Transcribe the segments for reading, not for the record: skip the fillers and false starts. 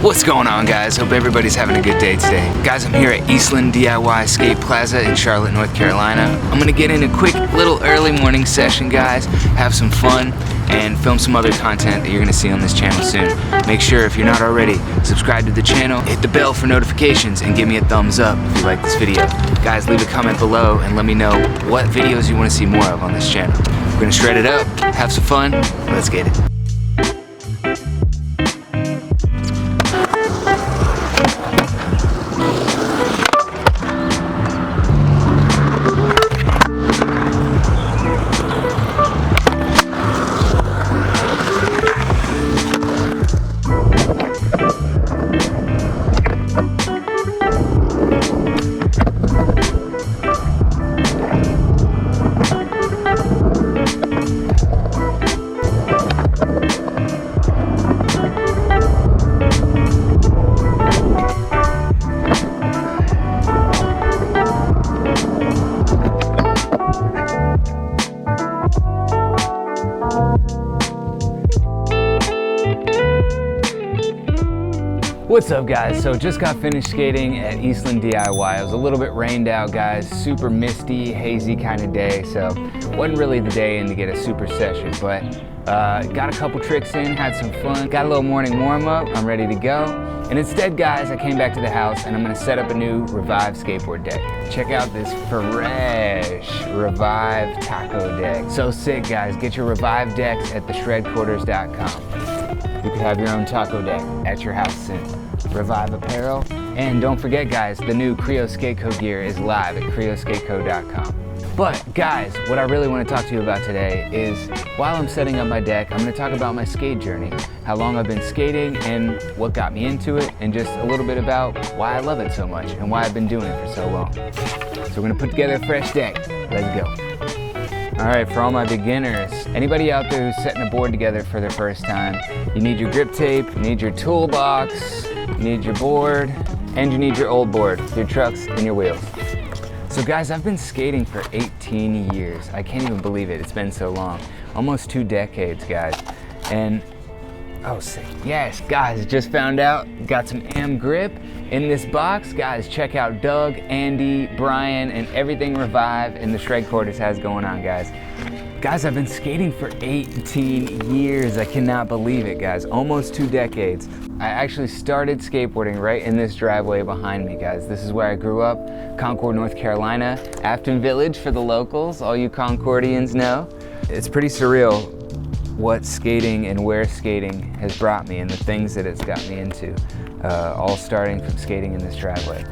What's going on, guys? Hope everybody's having a good day today. Guys, I'm here at Eastland DIY Skate Plaza in Charlotte, North Carolina. I'm gonna get in a quick little early morning session, guys, have some fun, and film some other content that you're gonna see on this channel soon. Make sure, if you're not already, subscribe to the channel, hit the bell for notifications, and give me a thumbs up if you like this video. Guys, leave a comment below and let me know what videos you wanna see more of on this channel. We're gonna shred it up, have some fun, let's get it. What's up, guys? So just got finished skating at Eastland DIY. It was a little bit rained out, guys. Super misty, hazy kind of day, so wasn't really the day in to get a super session, but got a couple tricks in, had some fun, got a little morning warm-up. I'm ready to go. And instead, guys, I came back to the house and I'm gonna set up a new Revive skateboard deck. Check out this fresh Revive taco deck. So sick, guys. Get your Revive decks at theshredquarters.com. You can have your own taco deck at your house soon. Revive Apparel. And don't forget, guys, the new Creo Skateco gear is live at creoskateco.com. But guys, what I really want to talk to you about today is, while I'm setting up my deck, I'm going to talk about my skate journey, how long I've been skating and what got me into it, and just a little bit about why I love it so much and why I've been doing it for so long. So we're going to put together a fresh deck. Let's go. All right, for all my beginners, anybody out there who's setting a board together for their first time, you need your grip tape, you need your toolbox, you need your board, and you need your old board, your trucks, and your wheels. So guys, I've been skating for 18 years. I can't even believe it, it's been so long. Almost 2 decades, guys. And, oh sick, yes, guys, just found out, got some AM grip in this box. Guys, check out Doug, Andy, Brian, and everything Revive and the Shred Quarters has going on, guys. Guys, I've been skating for 18 years. I cannot believe it, guys. Almost 2 decades. I actually started skateboarding right in this driveway behind me, guys. This is where I grew up, Concord, North Carolina. Afton Village for the locals, all you Concordians know. It's pretty surreal what skating and where skating has brought me and the things that it's got me into, all starting from skating in this driveway.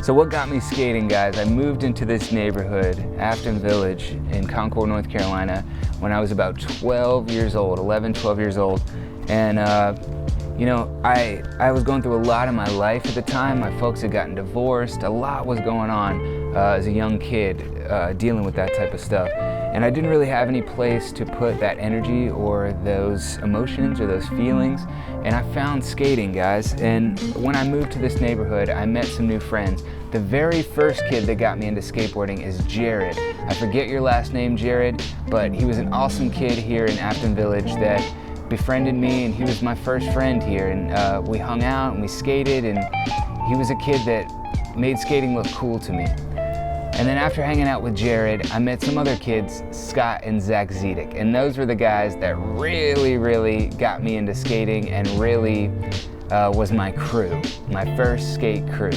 So what got me skating, guys? I moved into this neighborhood, Afton Village in Concord, North Carolina, when I was about 12 years old, 11, 12 years old. And you know, I was going through a lot in my life at the time. My folks had gotten divorced. A lot was going on as a young kid, dealing with that type of stuff. And I didn't really have any place to put that energy or those emotions or those feelings. And I found skating, guys. And when I moved to this neighborhood, I met some new friends. The very first kid that got me into skateboarding is Jared. I forget your last name, Jared, but he was an awesome kid here in Afton Village that befriended me, and he was my first friend here. And we hung out and we skated, and he was a kid that made skating look cool to me. And then after hanging out with Jared, I met some other kids, Scott and Zack, and those were the guys that really got me into skating and really was my crew, my first skate crew.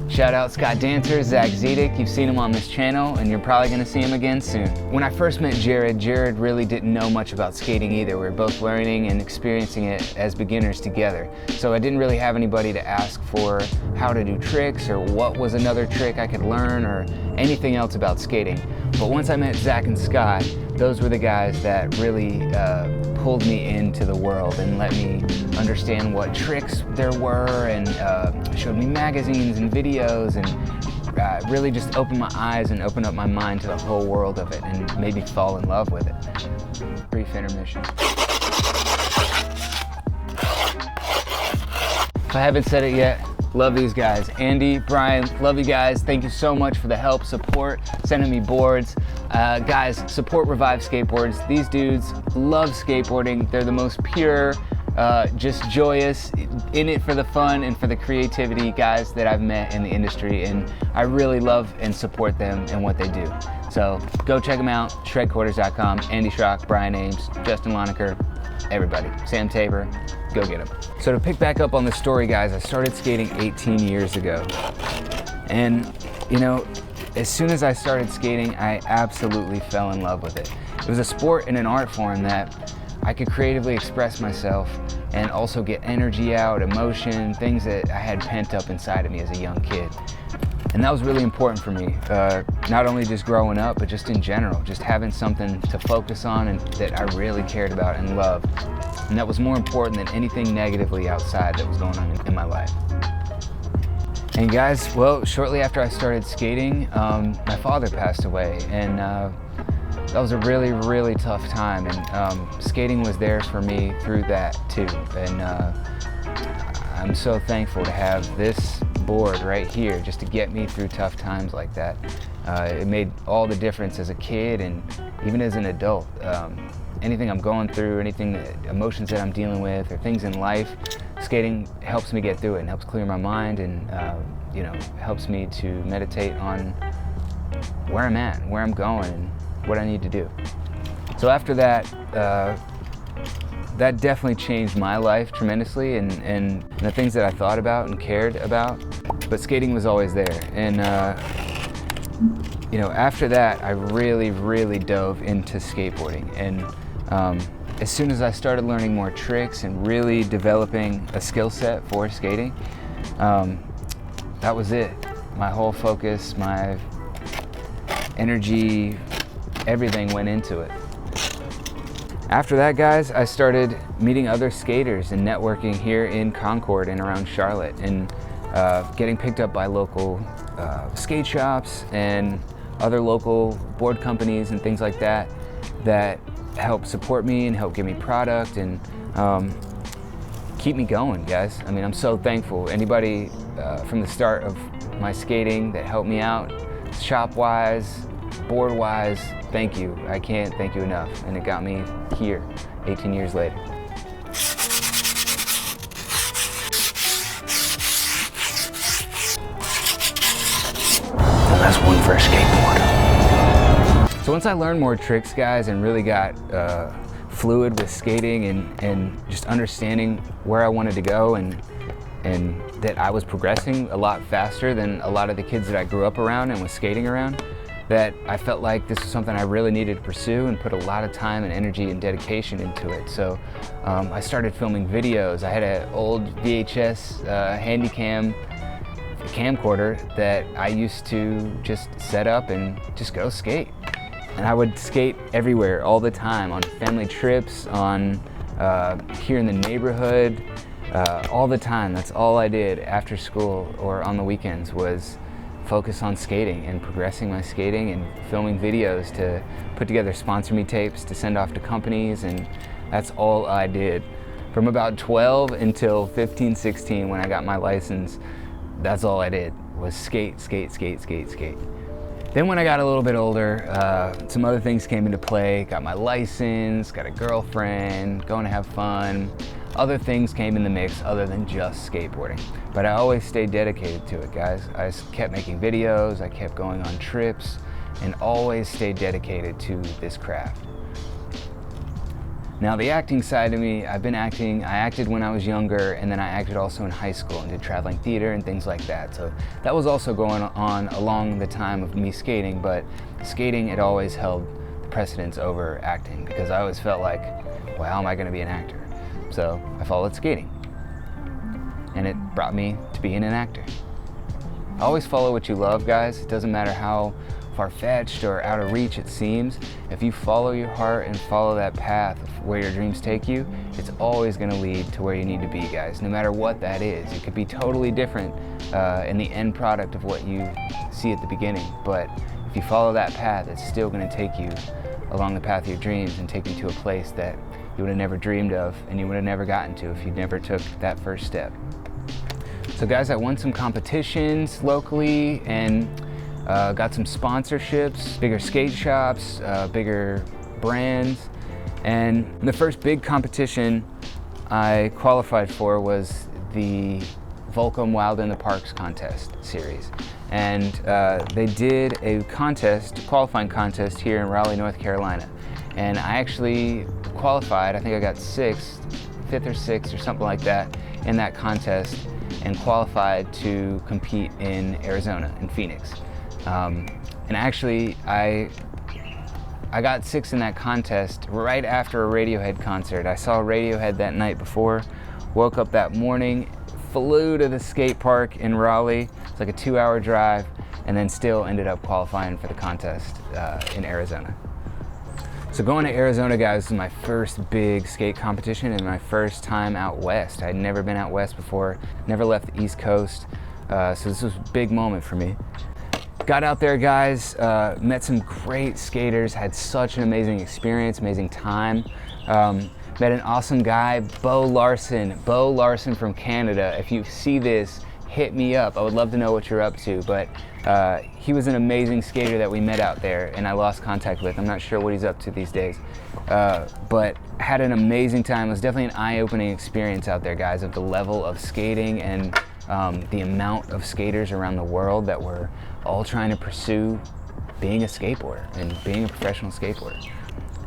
Shout out Scott Dancer, Zack, you've seen him on this channel and you're probably gonna see him again soon. When I first met Jared really didn't know much about skating either. We were both learning and experiencing it as beginners together. So I didn't really have anybody to ask for how to do tricks or what was another trick I could learn or anything else about skating. But once I met Zack and Scott, those were the guys that really pulled me into the world and let me understand what tricks there were, and showed me magazines and videos, and really just opened my eyes and opened up my mind to the whole world of it and made me fall in love with it. Brief intermission. If I haven't said it yet, love these guys. Andy, Brian, love you guys. Thank you so much for the help, support, sending me boards. Guys, support Revive Skateboards. These dudes love skateboarding. They're the most pure, just joyous, in it for the fun and for the creativity guys that I've met in the industry, and I really love and support them and what they do. So go check them out, shredquarters.com, Andy Schrock, Brian Ames, Justin Loneker, everybody, Sam Tabor, go get them. So to pick back up on the story, guys, I started skating 18 years ago. And you know, as soon as I started skating, I absolutely fell in love with it. It was a sport and an art form that I could creatively express myself and also get energy out, emotion, things that I had pent up inside of me as a young kid. And that was really important for me, not only just growing up, but just in general, just having something to focus on and that I really cared about and loved. And that was more important than anything negatively outside that was going on in my life. And guys, well, shortly after I started skating, my father passed away, and that was a really, really tough time, and skating was there for me through that too. And I'm so thankful to have this board right here just to get me through tough times like that. It made all the difference as a kid and even as an adult. Anything I'm going through, emotions that I'm dealing with, or things in life, skating helps me get through it and helps clear my mind, and you know, helps me to meditate on where I'm at, where I'm going, and what I need to do. So after that, that definitely changed my life tremendously, and the things that I thought about and cared about. But skating was always there, and you know, after that, I really, really dove into skateboarding, and as soon as I started learning more tricks and really developing a skill set for skating, that was it. My whole focus, my energy, everything went into it. After that, guys, I started meeting other skaters and networking here in Concord and around Charlotte, and getting picked up by local skate shops and other local board companies and things like that that help support me and help give me product and keep me going, guys. I mean, I'm so thankful. Anybody from the start of my skating that helped me out, shop-wise, board-wise, thank you. I can't thank you enough. And it got me here 18 years later. And that's one for a skateboard. So once I learned more tricks, guys, and really got fluid with skating and just understanding where I wanted to go, and that I was progressing a lot faster than a lot of the kids that I grew up around and was skating around, that I felt like this was something I really needed to pursue and put a lot of time and energy and dedication into it. So I started filming videos. I had an old VHS Handycam camcorder that I used to just set up and just go skate. And I would skate everywhere all the time, on family trips, on here in the neighborhood, all the time. That's all I did after school or on the weekends, was focus on skating and progressing my skating and filming videos to put together sponsor me tapes to send off to companies, and that's all I did. From about 12 until 15, 16, when I got my license, that's all I did, was skate, skate, skate, skate, skate. Then when I got a little bit older, some other things came into play. Got my license, got a girlfriend, going to have fun. Other things came in the mix other than just skateboarding. But I always stayed dedicated to it, guys. I just kept making videos, I kept going on trips, and always stayed dedicated to this craft. Now the acting side of me, I've been acting. I acted when I was younger, and then I acted also in high school and did traveling theater and things like that. So that was also going on along the time of me skating, but skating, it always held the precedence over acting, because I always felt like, well, how am I gonna be an actor? So I followed skating, and it brought me to being an actor. Always follow what you love, guys. It doesn't matter how far-fetched or out of reach it seems. If you follow your heart and follow that path of where your dreams take you, it's always going to lead to where you need to be, guys, no matter what that is. It could be totally different in the end product of what you see at the beginning, but if you follow that path, it's still going to take you along the path of your dreams and take you to a place that you would have never dreamed of and you would have never gotten to if you never took that first step. So guys, I won some competitions locally and got some sponsorships, bigger skate shops, bigger brands. And the first big competition I qualified for was the Volcom Wild in the Parks contest series. And they did a contest, qualifying contest here in Raleigh, North Carolina. And I actually qualified, I think I got fifth or sixth or something like that in that contest, and qualified to compete in Arizona, in Phoenix. And actually, I got sixth in that contest right after a Radiohead concert. I saw Radiohead that night before, woke up that morning, flew to the skate park in Raleigh. It's like a 2-hour drive, and then still ended up qualifying for the contest in Arizona. So going to Arizona, guys, was my first big skate competition and my first time out west. I'd never been out west before, never left the East Coast, so this was a big moment for me. Got out there, guys, met some great skaters, had such an amazing experience, amazing time. Met an awesome guy, Bo Larson from Canada. If you see this, hit me up. I would love to know what you're up to, but he was an amazing skater that we met out there and I lost contact with. I'm not sure what he's up to these days, but had an amazing time. It was definitely an eye-opening experience out there, guys, of the level of skating and the amount of skaters around the world that were all trying to pursue being a skateboarder and being a professional skateboarder.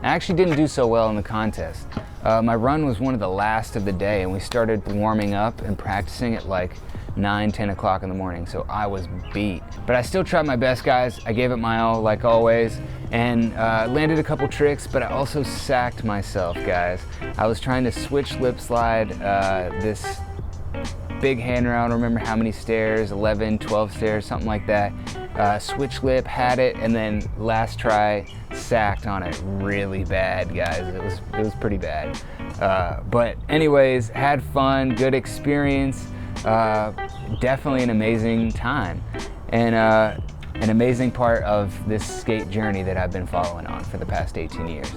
I actually didn't do so well in the contest. My run was one of the last of the day, and we started warming up and practicing at like 9-10 o'clock in the morning, so I was beat. But I still tried my best, guys. I gave it my all, like always, and landed a couple tricks, but I also sacked myself, guys. I was trying to switch lip slide this big handrail, I don't remember how many stairs, 11, 12 stairs, something like that. Switch lip, had it, and then last try, sacked on it really bad, guys. It was pretty bad. But anyways, had fun, good experience, definitely an amazing time, and an amazing part of this skate journey that I've been following on for the past 18 years.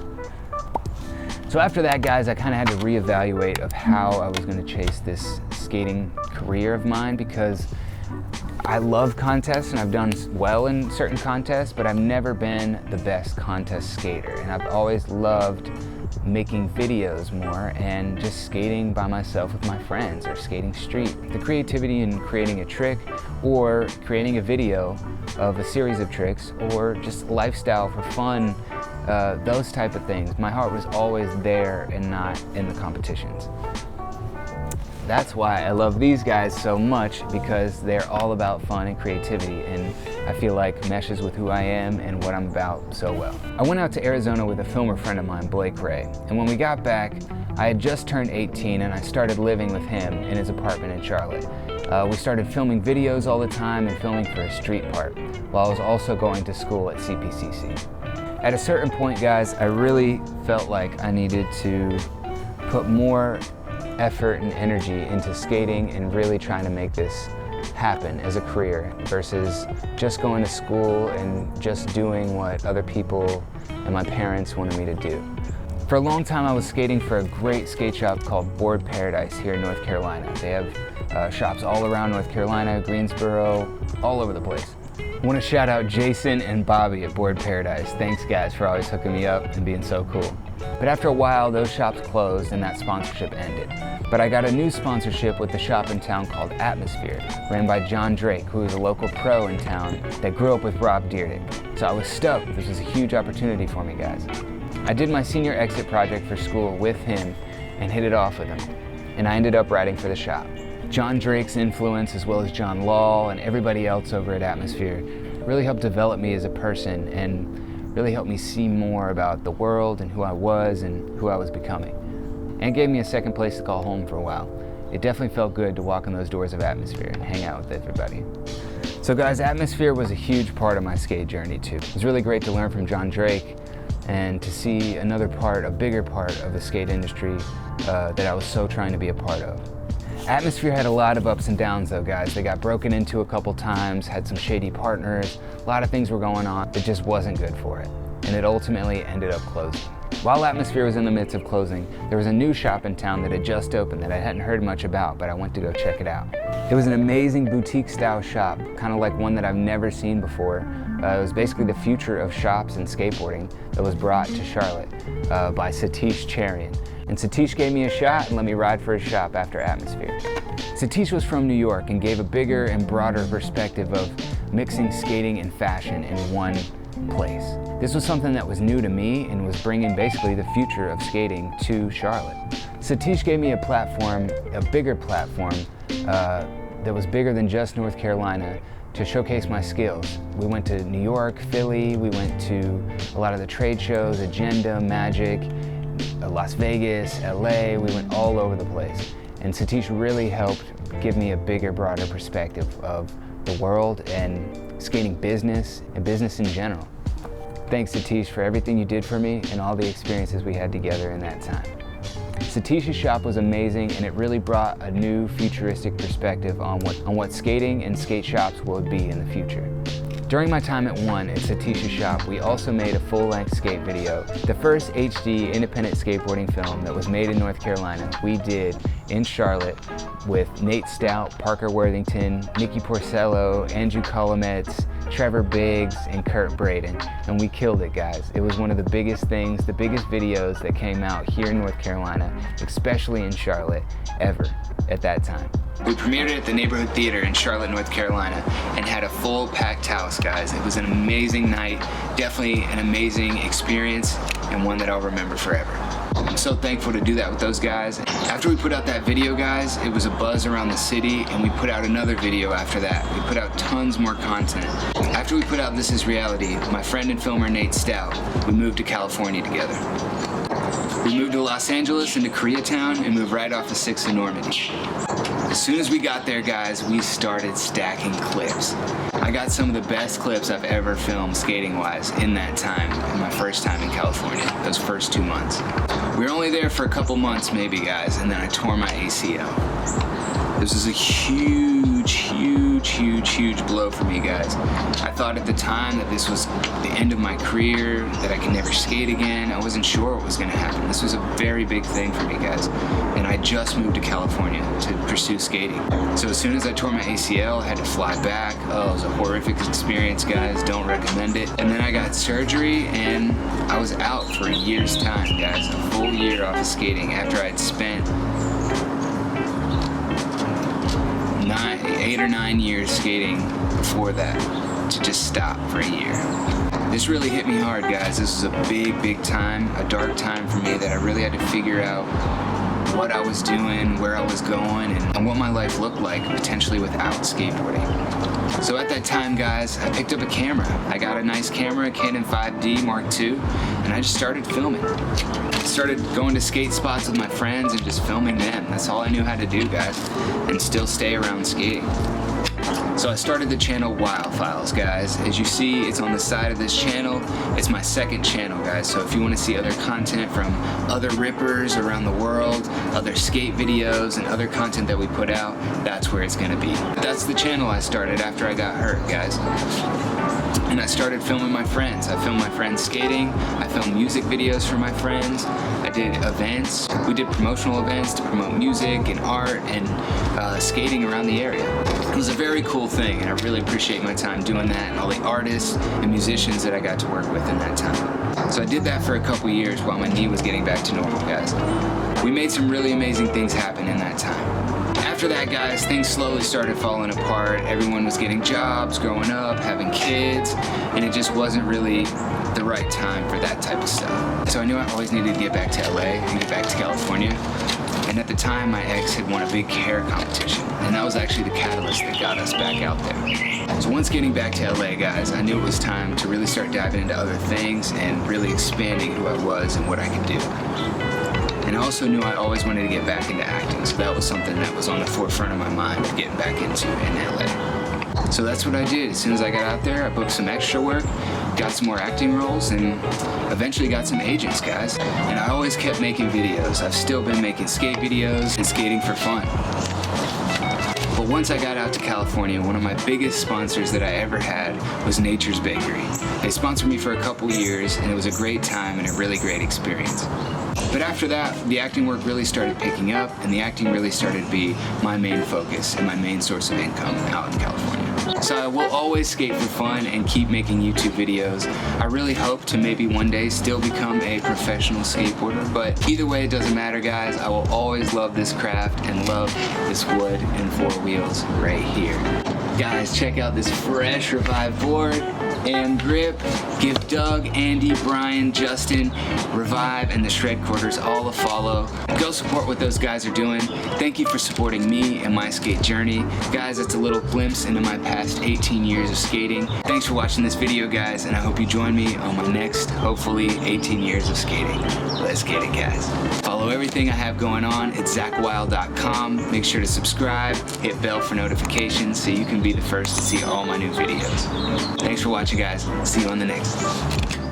So after that, guys, I kind of had to reevaluate of how I was going to chase this skating career of mine, because I love contests and I've done well in certain contests, but I've never been the best contest skater. And I've always loved making videos more and just skating by myself with my friends or skating street. The creativity in creating a trick or creating a video of a series of tricks or just lifestyle for fun, those type of things. My heart was always there and not in the competitions. That's why I love these guys so much, because they're all about fun and creativity, and I feel like meshes with who I am and what I'm about so well. I went out to Arizona with a filmer friend of mine, Blake Ray, and when we got back, I had just turned 18 and I started living with him in his apartment in Charlotte. We started filming videos all the time and filming for a street part, while I was also going to school at CPCC. At a certain point, guys, I really felt like I needed to put more effort and energy into skating and really trying to make this happen as a career versus just going to school and just doing what other people and my parents wanted me to do. For a long time, I was skating for a great skate shop called Board Paradise here in North Carolina. They have shops all around North Carolina, Greensboro, all over the place. I want to shout out Jason and Bobby at Board Paradise. Thanks, guys, for always hooking me up and being so cool. But after a while, those shops closed and that sponsorship ended. But I got a new sponsorship with the shop in town called Atmosphere, ran by John Drake, who is a local pro in town that grew up with Rob Dyrdek. So I was stoked. This was a huge opportunity for me, guys. I did my senior exit project for school with him and hit it off with him. And I ended up writing for the shop. John Drake's influence, as well as John Law and everybody else over at Atmosphere, really helped develop me as a person and really helped me see more about the world and who I was and who I was becoming. And gave me a second place to call home for a while. It definitely felt good to walk in those doors of Atmosphere and hang out with everybody. So guys, Atmosphere was a huge part of my skate journey too. It was really great to learn from John Drake and to see another part, a bigger part of the skate industry that I was so trying to be a part of. Atmosphere had a lot of ups and downs though, guys. They got broken into a couple times, had some shady partners, a lot of things were going on that just wasn't good for it. And it ultimately ended up closing. While Atmosphere was in the midst of closing, there was a new shop in town that had just opened that I hadn't heard much about, but I went to go check it out. It was an amazing boutique style shop, kind of like one that I've never seen before. It was basically the future of shops and skateboarding that was brought to Charlotte by Satish Cherian. and Satish gave me a shot and let me ride for his shop after Atmosphere. Satish was from New York and gave a bigger and broader perspective of mixing skating and fashion in one place. This was something that was new to me and was bringing basically the future of skating to Charlotte. Satish gave me a platform, a bigger platform, that was bigger than just North Carolina, to showcase my skills. We went to New York, Philly, we went to a lot of the trade shows, Agenda, Magic, Las Vegas, LA, we went all over the place. And Satish really helped give me a bigger, broader perspective of the world and skating business and business in general. Thanks, Satish, for everything you did for me and all the experiences we had together in that time. Satish's shop was amazing, and it really brought a new futuristic perspective on what skating and skate shops would be in the future. During my time at One at Satish's shop, we also made a full-length skate video. The first HD independent skateboarding film that was made in North Carolina, we did in Charlotte with Nate Stout, Parker Worthington, Nikki Porcello, Andrew Colometz, Trevor Biggs, and Kurt Braden. And we killed it, guys. It was one of the biggest things, the biggest videos that came out here in North Carolina, especially in Charlotte, ever at that time. We premiered it at the Neighborhood Theater in Charlotte, North Carolina, and had a full packed house, guys. It was an amazing night, definitely an amazing experience, and one that I'll remember forever. I'm so thankful to do that with those guys. After we put out that video, guys, it was a buzz around the city, and we put out another video after that. We put out tons more content. After we put out This Is Reality, my friend and filmer Nate Stout, we moved to California together. We moved to Los Angeles and to Koreatown and moved right off of 6th and Normandy. As soon as we got there, guys, we started stacking clips. I got some of the best clips I've ever filmed skating-wise in that time, in my first time in California, those first 2 months. We were only there for a couple months maybe, guys, and then I tore my ACL. This was a huge blow for me, guys. I thought at the time that this was the end of my career, that I could never skate again. I wasn't sure what was gonna happen. This was a very big thing for me, guys. And I just moved to California to pursue skating. So as soon as I tore my ACL, I had to fly back. Oh, it was a horrific experience, guys. Don't recommend it. And then I got surgery and I was out for a year's time, guys. A full year off of skating after I'd spent 8 or 9 years skating before that, to just stop for a year. This really hit me hard, guys. This was a big time, a dark time for me that I really had to figure out what I was doing, where I was going, and what my life looked like potentially without skateboarding. So at that time, guys, I picked up a camera. I got a nice camera, Canon 5D Mark II, and I just started filming. Started going to skate spots with my friends and just filming them. That's all I knew how to do, guys, and still stay around skating. So I started the channel Whyel Files, guys. As you see, it's on the side of this channel. It's my second channel, guys. So if you want to see other content from other rippers around the world, other skate videos, and other content that we put out, that's where it's gonna be. But that's the channel I started after I got hurt, guys. And I started filming my friends. I filmed my friends skating. I filmed music videos for my friends. I did events. We did promotional events to promote music and art and skating around the area. It was a very cool thing, and I really appreciate my time doing that and all the artists and musicians that I got to work with in that time. So I did that for a couple years while my knee was getting back to normal, guys. We made some really amazing things happen in that time. After that, guys, things slowly started falling apart. Everyone was getting jobs, growing up, having kids, and it just wasn't really the right time for that type of stuff. So I knew I always needed to get back to LA and get back to California. And at the time, my ex had won a big hair competition, and that was actually the catalyst that got us back out there. So once getting back to LA, guys, I knew it was time to really start diving into other things and really expanding who I was and what I could do. And I also knew I always wanted to get back into acting, so that was something that was on the forefront of my mind of getting back into in LA. So that's what I did. As soon as I got out there, I booked some extra work, got some more acting roles, and eventually got some agents, guys. And I always kept making videos. I've still been making skate videos and skating for fun. But once I got out to California, one of my biggest sponsors that I ever had was Nature's Bakery. They sponsored me for a couple years, and it was a great time and a really great experience. But after that, the acting work really started picking up, and the acting really started to be my main focus and my main source of income out in California. So I will always skate for fun and keep making YouTube videos. I really hope to maybe one day still become a professional skateboarder, but either way, it doesn't matter, guys. I will always love this craft and love this wood and 4 wheels right here. Guys, check out this fresh Revive board and grip. Give Doug, Andy, Brian, Justin, Revive, and the Shred Quarters all a follow. Go support what those guys are doing. Thank you for supporting me and my skate journey. Guys, it's a little glimpse into my past 18 years of skating. Thanks for watching this video, guys, and I hope you join me on my next, hopefully, 18 years of skating. Let's get it, guys. Follow everything I have going on at zwhyel.com. Make sure to subscribe, hit bell for notifications so you can be the first to see all my new videos. Thanks for watching, guys. See you on the next.